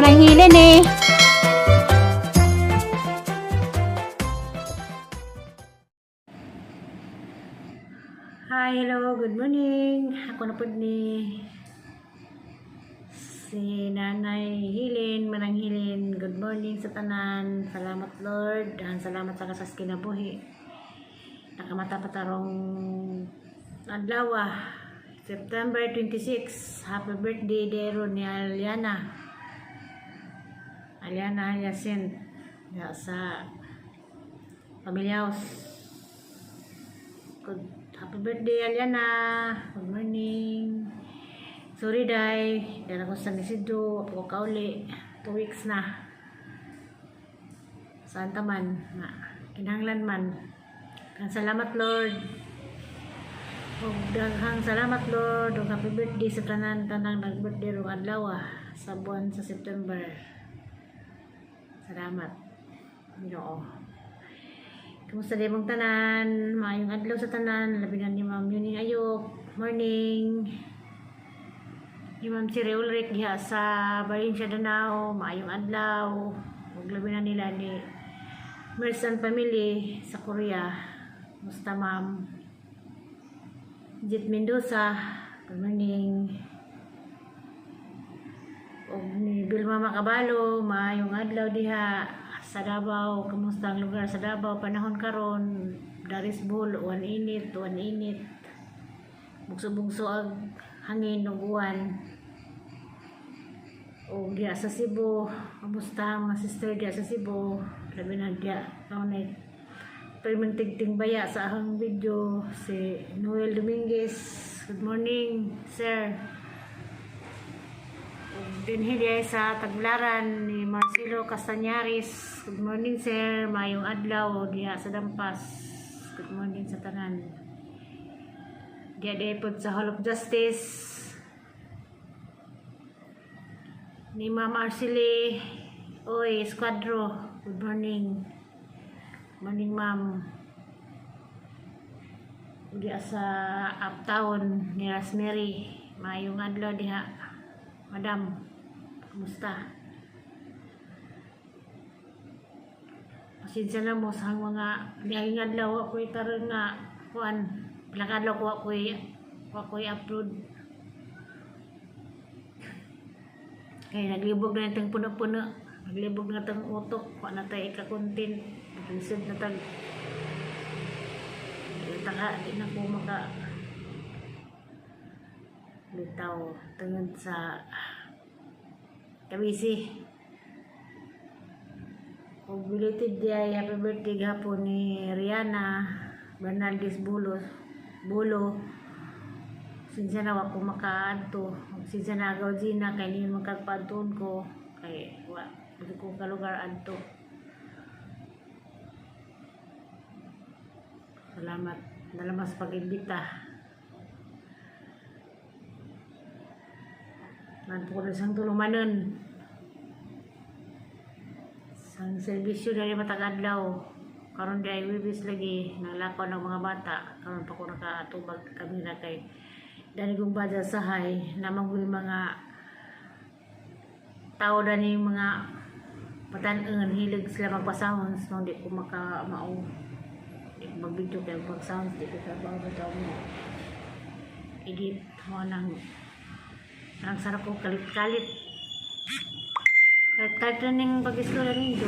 marang hilin eh. Hi, hello, good morning. Ako na po ni si Nanay Hilin, Manang Hilin. Good morning sa tanan. Salamat Lord. Salamat sa kasas kinabuhi. Nakamata pa tarong adlaw, September 26. Happy birthday dero ni Aliana. Aliana Yasin. Sa Pamilya House. Happy birthday Aliana. Good morning. Sorry day, dala ko sa Nisido, ako kauli, 2 weeks na. Saan taman, kinahanglan man. Kang salamat Lord. Daghang salamat Lord. Happy birthday sa tanang nag-birthday rong adlaw sa buwan sa September. Salamat. Ginoo. Kumusta din mong tanan? Maayong adlaw sa tanan. Labi na ni Ma'am Yuning Ayok. Morning. Ni Ma'am Siri Ulrich diha sa Valencia, Danao. Maayong adlaw. Ug labi na nila ni Mersan family sa Korea. Musta Ma'am? Jit Mendoza. Good morning. Ug ni Bilma Macabalo. Maayong adlaw diha sa Davao. Kamusta ang lugar sa Davao? Panahon karon, daris bul, uwan init. Bugso-bugso ang hangin ug uwan. O diya sa Cebu, kamusta mga sister diya sa Cebu? Labi na diya kaunay permentigting baya sa ahang video si Noel Dominguez. Good morning sir. Dinhi diya sa Taglaran ni Marcelo Castañaris. Good morning sir. Mayong adlaw diya sa Dampas. Good morning sa tanan. Diya pod sa Hall of Justice ni Ma'am Arceli Oy Esquadro. Good morning. Morning ma'am. Diya sa Uptown ni Rosemary. Mayong adlaw diha. Madam, kumusta? Pasensya na mo sa mga dihing adlaw ako itaron nga kuan. Pilakadlaw ko ako i-upload. Kaya naglibog na itong puno-puno. Naglibog na itong utok. Kuha na tayo ika-content. Naglisod na tayo. Di na po maka bitaw tungod sa kabisi. Belated day, happy birthday gahapon ni Rihanna Bernaldez Bulo. Sinsa na wako makaadto. Sinsa na agaw Gina kay ni magkagpadton ko kay wa ko ka lugar adto. Salamat. Dalamas pag-imbita. Nanto ko sang tulumanon. Sang serbisyo dari matag-adlaw. Karon di ay wibis lagi. Nalakaw ng mga bata. Karon pa ko nakaatubag kami na kay dani kong bada sahay. Namang ko yung mga tao dani mga patan-en. Hilig sila magpa-sounds. Nung di ko maka-mao. Di ko mag-video kaya mag-sounds. Di ko trabaho ba ito mo. Edit mo ng ang sarap ko kalit-kalit. Kahit na ning pag-iskola nito.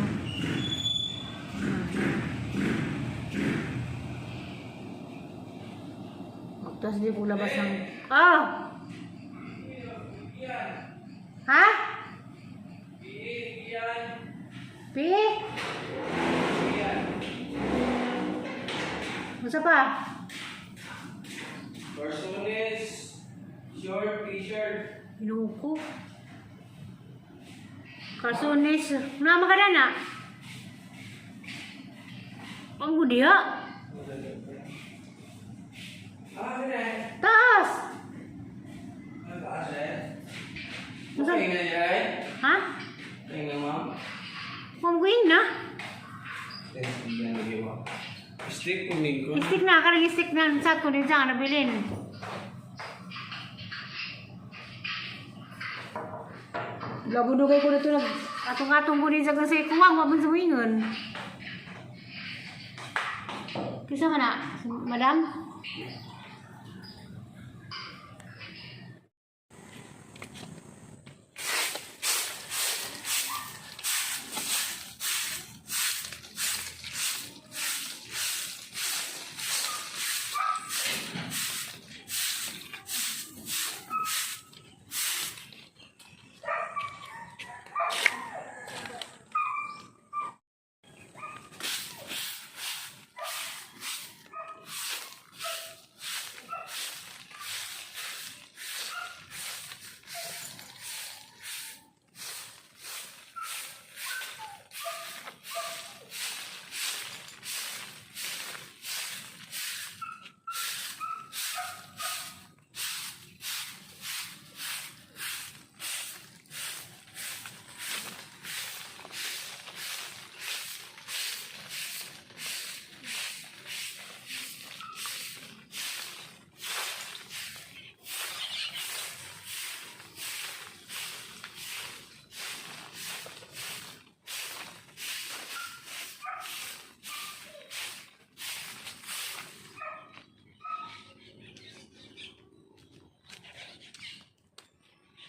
Magtas di ko labas ng... Oh! Ha? Pi? Masa pa? Personalis, short t-shirt. Inuko. Karsunis. Nama ka na? Ang gudiya. Taas. Taas eh? Masa? Pahinga niya eh? Ha? Pahinga ma'am? Mamguin na. Stick kuning ko. Stick na. Karang stick na. Sa ko din sa nabilin. Labudugay ko dito nag atong-atong ko din sa kasi kuwang mabun sa wingon. Kisa man na, madam?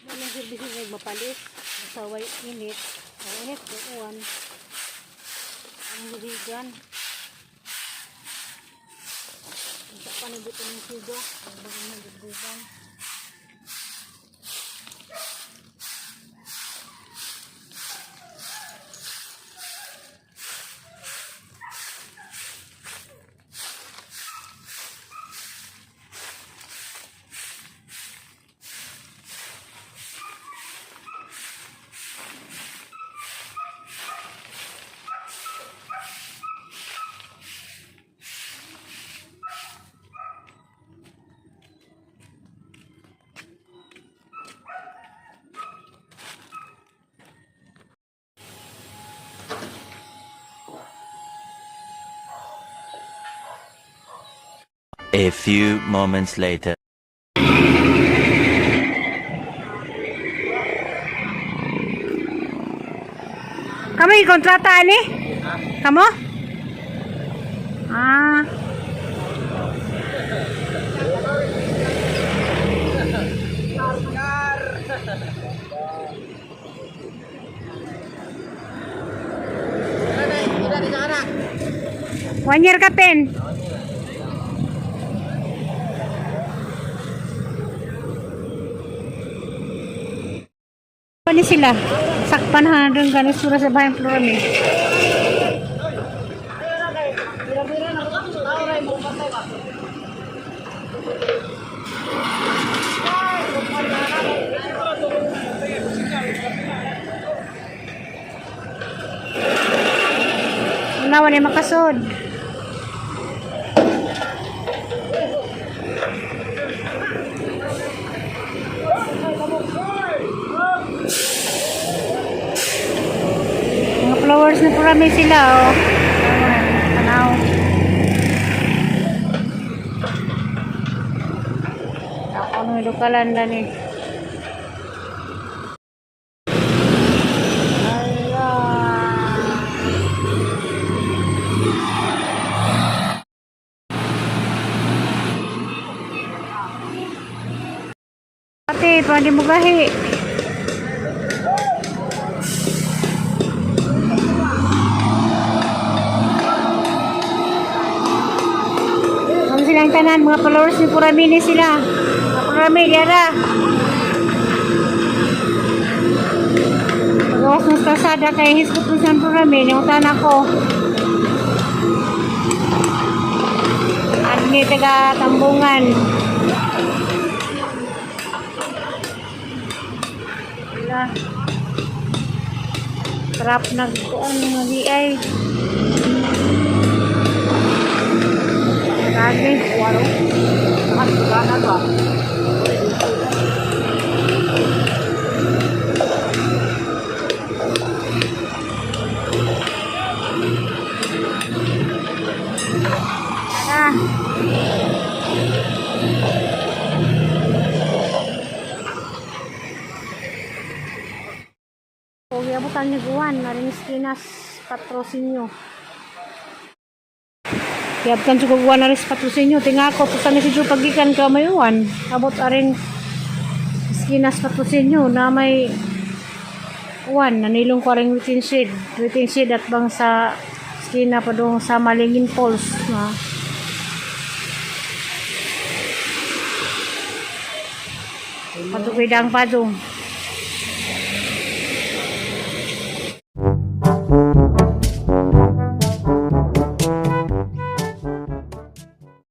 Walang service ng mapalit. Masaway init. Ang init, bukuan. Ang lubigan. Ang tapan dito ng sigo. Ang bagay ng lubigan. A few moments later. Kamu kontrata ni? Kamu? Ah. One year ka pen. Ano sila? Sakpan ha doon ganis sura sa bahay Florame. Nawa ni makasod. Mga flowers na Florame sila oh. Tanaw. Ako nung lukalan na ni. Ate, pwede mo gahi. Ang silang tanan, mga followers ni Florame sila. Mga Florame, diara. Pagawas ng kalsada kay hiskot mo sa Florame, yung tanan ko. At ni taga Tambungan. Trap nagkuan mga ay kage waro kana ba abutan niyo guwan, naring skinas patrocinio. Kaya sa kuguan na rin sa patrocinio, tingako, tutang si Joe pagikan ka mayuan. Abot aring skinas patrocinio na may uwan, nanilong ko rin within seed at bang sa skina pa doon sa Malingin Falls na patugidang pa doon.